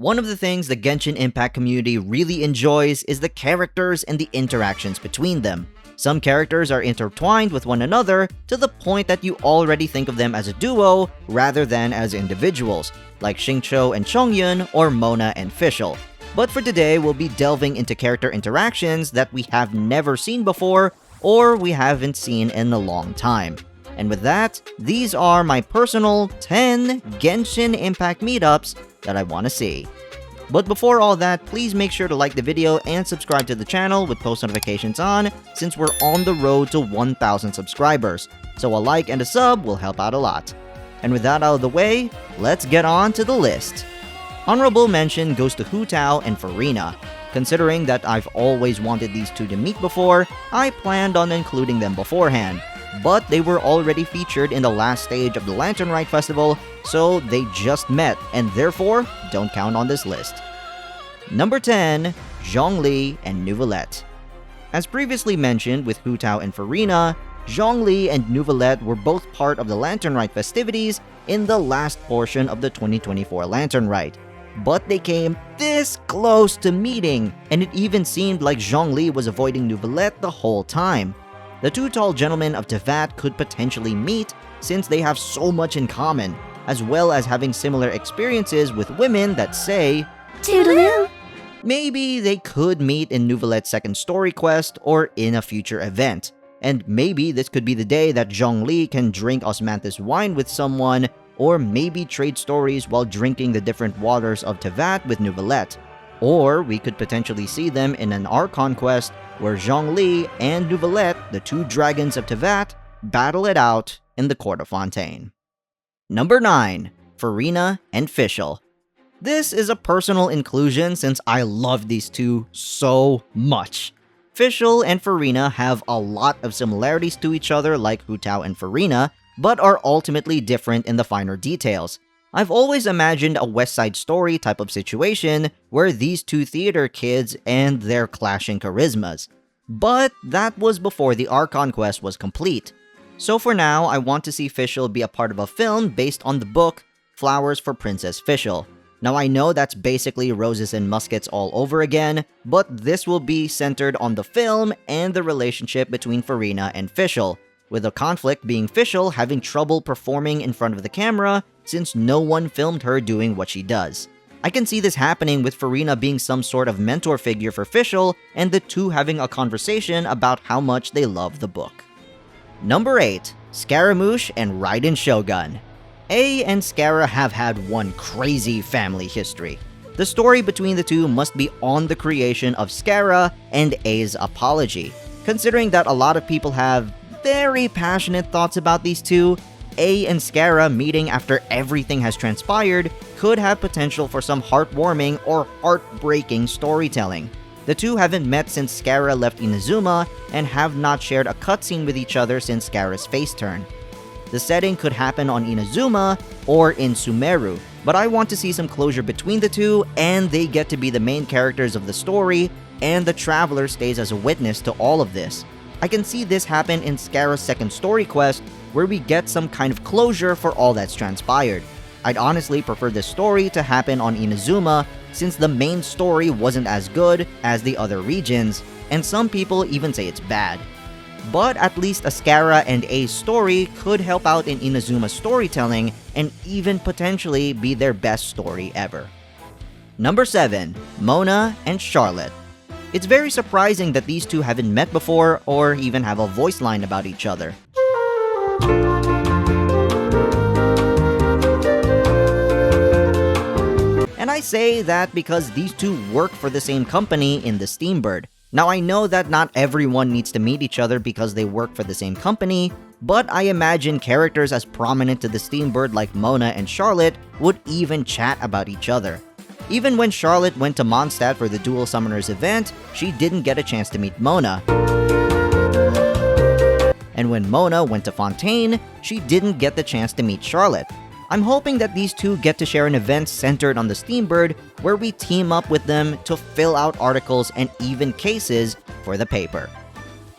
One of the things the Genshin Impact community really enjoys is the characters and the interactions between them. Some characters are intertwined with one another to the point that you already think of them as a duo rather than as individuals, like Xingqiu and Chongyun or Mona and Fischl. But for today, we'll be delving into character interactions that we have never seen before or we haven't seen in a long time. And with that, these are my personal 10 Genshin Impact meetups that I want to see. But before all that, please make sure to like the video and subscribe to the channel with post notifications on, since we're on the road to 1,000 subscribers, so a like and a sub will help out a lot. And with that out of the way, let's get on to the list. Honorable mention goes to Shoutout and Furina. Considering that I've always wanted these two to meet before, I planned on including them beforehand. But they were already featured in the last stage of the Lantern Rite Festival, so they just met, and therefore, don't count on this list. Number 10. Zhongli and Neuvillette. As previously mentioned with Shoutout and Furina, Zhongli and Neuvillette were both part of the Lantern Rite festivities in the last portion of the 2024 Lantern Rite. But they came this close to meeting, and it even seemed like Zhongli was avoiding Neuvillette the whole time. The two tall gentlemen of Tevat could potentially meet since they have so much in common, as well as having similar experiences with women that say, "Toodaloo." Maybe they could meet in Neuvillette's second story quest or in a future event. And maybe this could be the day that Zhongli can drink osmanthus wine with someone, or maybe trade stories while drinking the different waters of Tevat with Neuvillette. Or we could potentially see them in an Archon quest where Zhongli and Neuvillette, the two dragons of Tevat, battle it out in the Court of Fontaine. Number 9. Furina and Fischl. This is a personal inclusion since I love these two so much. Fischl and Furina have a lot of similarities to each other like Shoutout and Furina, but are ultimately different in the finer details. I've always imagined a West Side Story type of situation where these two theater kids and their clashing charismas. But that was before the Archon quest was complete. So for now, I want to see Fischl be a part of a film based on the book Flowers for Princess Fischl. Now I know that's basically roses and muskets all over again, but this will be centered on the film and the relationship between Furina and Fischl, with the conflict being Fischl having trouble performing in front of the camera since no one filmed her doing what she does. I can see this happening with Furina being some sort of mentor figure for Fischl and the two having a conversation about how much they love the book. Number 8. Scaramouche and Raiden Shogun. A and Scara have had one crazy family history. The story between the two must be on the creation of Scara and A's apology. Considering that a lot of people have very passionate thoughts about these two, A and Scara meeting after everything has transpired could have potential for some heartwarming or heartbreaking storytelling. The two haven't met since Scara left Inazuma and have not shared a cutscene with each other since Scara's face turn. The setting could happen on Inazuma or in Sumeru, but I want to see some closure between the two and they get to be the main characters of the story and the Traveler stays as a witness to all of this. I can see this happen in Scara's second story quest where we get some kind of closure for all that's transpired. I'd honestly prefer this story to happen on Inazuma since the main story wasn't as good as the other regions, and some people even say it's bad. But at least a Scara and A's story could help out in Inazuma's storytelling and even potentially be their best story ever. Number 7. Mona and Charlotte. It's very surprising that these two haven't met before or even have a voice line about each other. And I say that because these two work for the same company in the Steambird. Now I know that not everyone needs to meet each other because they work for the same company, but I imagine characters as prominent to the Steambird like Mona and Charlotte would even chat about each other. Even when Charlotte went to Mondstadt for the Dual Summoners event, she didn't get a chance to meet Mona. And when Mona went to Fontaine, she didn't get the chance to meet Charlotte. I'm hoping that these two get to share an event centered on the Steambird where we team up with them to fill out articles and even cases for the paper.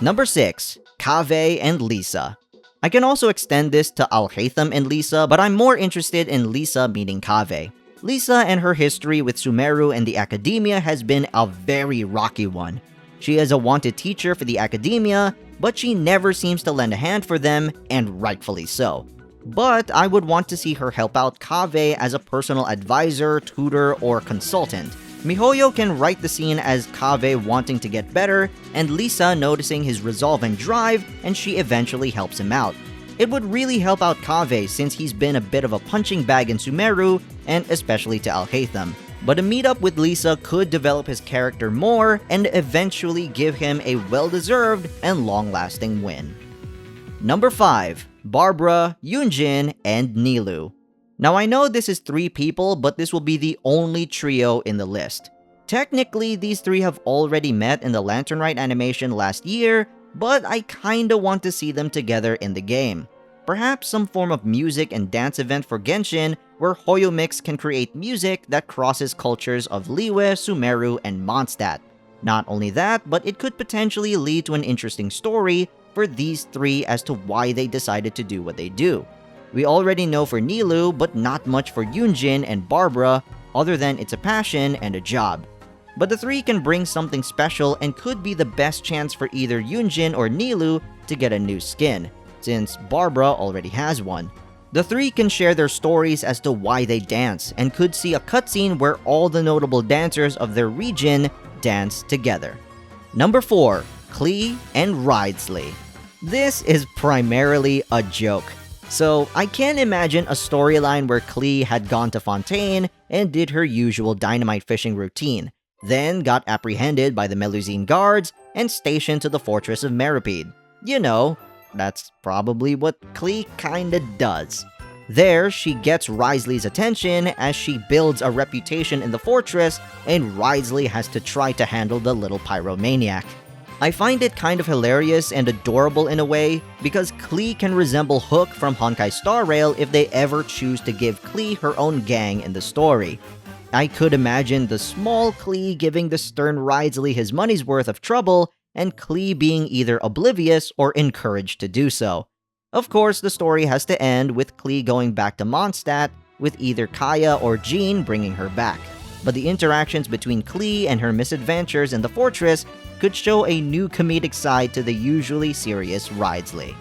Number 6. Kaveh and Lisa. I can also extend this to Alhaitham and Lisa, but I'm more interested in Lisa meeting Kaveh. Lisa and her history with Sumeru and the academia has been a very rocky one. She is a wanted teacher for the academia, but she never seems to lend a hand for them, and rightfully so. But I would want to see her help out Kaveh as a personal advisor, tutor, or consultant. Mihoyo can write the scene as Kaveh wanting to get better, and Lisa noticing his resolve and drive, and she eventually helps him out. It would really help out Kaveh since he's been a bit of a punching bag in Sumeru, and especially to Alhaitham. But a meetup with Lisa could develop his character more and eventually give him a well-deserved and long-lasting win. Number 5. Barbara, Yunjin, and Nilou. Now I know this is 3 people, but this will be the only trio in the list. Technically, these 3 have already met in the Lantern Rite animation last year, but I kinda want to see them together in the game. Perhaps some form of music and dance event for Genshin where Hoyomix can create music that crosses cultures of Liyue, Sumeru, and Mondstadt. Not only that, but it could potentially lead to an interesting story for these 3 as to why they decided to do what they do. We already know for Nilou, but not much for Yunjin and Barbara, other than it's a passion and a job. But the 3 can bring something special and could be the best chance for either Yunjin or Nilou to get a new skin, since Barbara already has one. The 3 can share their stories as to why they dance, and could see a cutscene where all the notable dancers of their region dance together. Number 4. Klee and Wriothesley. This is primarily a joke. So I can't imagine a storyline where Klee had gone to Fontaine and did her usual dynamite fishing routine, then got apprehended by the Melusine guards and stationed to the fortress of Meripede. You know, that's probably what Klee kinda does. There, she gets Wriothesley's attention as she builds a reputation in the fortress, and Wriothesley has to try to handle the little pyromaniac. I find it kind of hilarious and adorable in a way, because Klee can resemble Hook from Honkai Star Rail if they ever choose to give Klee her own gang in the story. I could imagine the small Klee giving the stern Wriothesley his money's worth of trouble, and Klee being either oblivious or encouraged to do so. Of course, the story has to end with Klee going back to Mondstadt, with either Kaeya or Jean bringing her back. But the interactions between Klee and her misadventures in the fortress could show a new comedic side to the usually serious Wriothesley.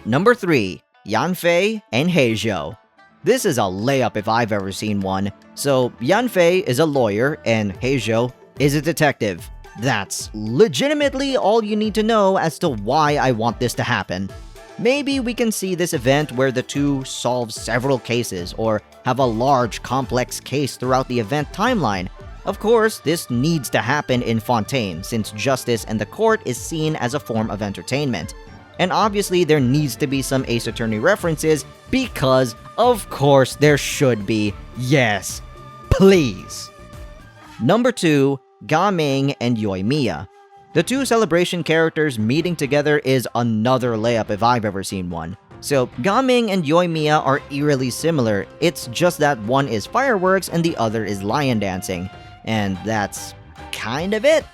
Number 3. Yanfei and Heizou. This is a layup if I've ever seen one. So, Yanfei is a lawyer and Heizou is a detective. That's legitimately all you need to know as to why I want this to happen. Maybe we can see this event where the 2 solve several cases or have a large, complex case throughout the event timeline. Of course, this needs to happen in Fontaine since justice and the court is seen as a form of entertainment. And obviously there needs to be some Ace Attorney references because, of course, there should be. Yes, please. Number 2. Gaming and Yoimiya. The 2 celebration characters meeting together is another layup if I've ever seen one. So, Gaming and Yoimiya are eerily similar, it's just that one is fireworks and the other is lion dancing. And that's kind of it.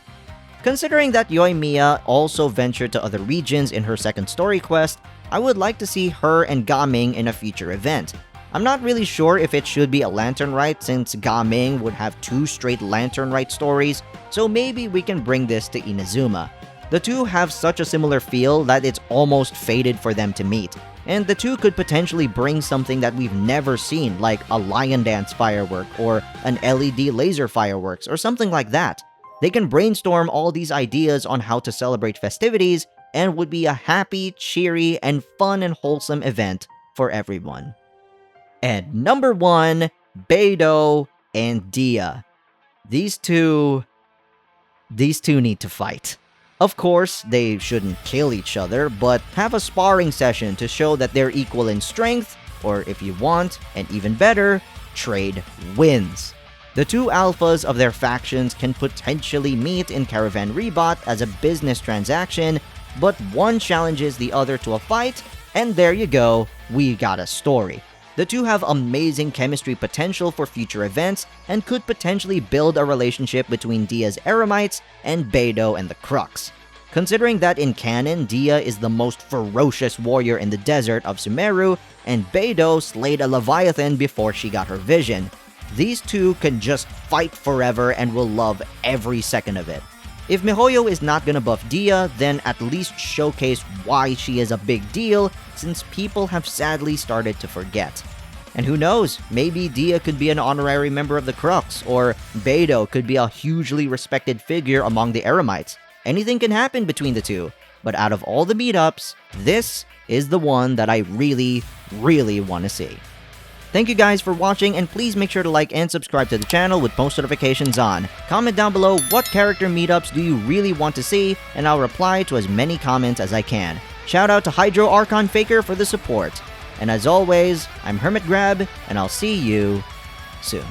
Considering that Yoimiya also ventured to other regions in her second story quest, I would like to see her and Gaming in a future event. I'm not really sure if it should be a Lantern Rite since Gaming would have 2 straight Lantern Rite stories, so maybe we can bring this to Inazuma. The 2 have such a similar feel that it's almost fated for them to meet, and the 2 could potentially bring something that we've never seen, like a lion dance firework or an LED laser fireworks or something like that. They can brainstorm all these ideas on how to celebrate festivities and would be a happy, cheery, and fun and wholesome event for everyone. And number 1, Beidou and Dehya. These two need to fight. Of course, they shouldn't kill each other, but have a sparring session to show that they're equal in strength, or if you want, and even better, trade wins. The 2 alphas of their factions can potentially meet in Caravan Rebot as a business transaction, but one challenges the other to a fight, and there you go, we got a story. The 2 have amazing chemistry potential for future events and could potentially build a relationship between Dehya's Eremites and Beidou and the Crux. Considering that in canon, Dehya is the most ferocious warrior in the desert of Sumeru, and Beidou slayed a Leviathan before she got her vision. These two can just fight forever and will love every second of it. If Mihoyo is not gonna buff Dehya, then at least showcase why she is a big deal, since people have sadly started to forget. And who knows, maybe Dehya could be an honorary member of the Crux, or Beidou could be a hugely respected figure among the Eremites. Anything can happen between the two, but out of all the meetups, this is the one that I really want to see. Thank you guys for watching, and please make sure to like and subscribe to the channel with post notifications on. Comment down below what character meetups do you really want to see, and I'll reply to as many comments as I can. Shout out to Hydro Archon Faker for the support. And as always, I'm HermitGRAB, and I'll see you soon.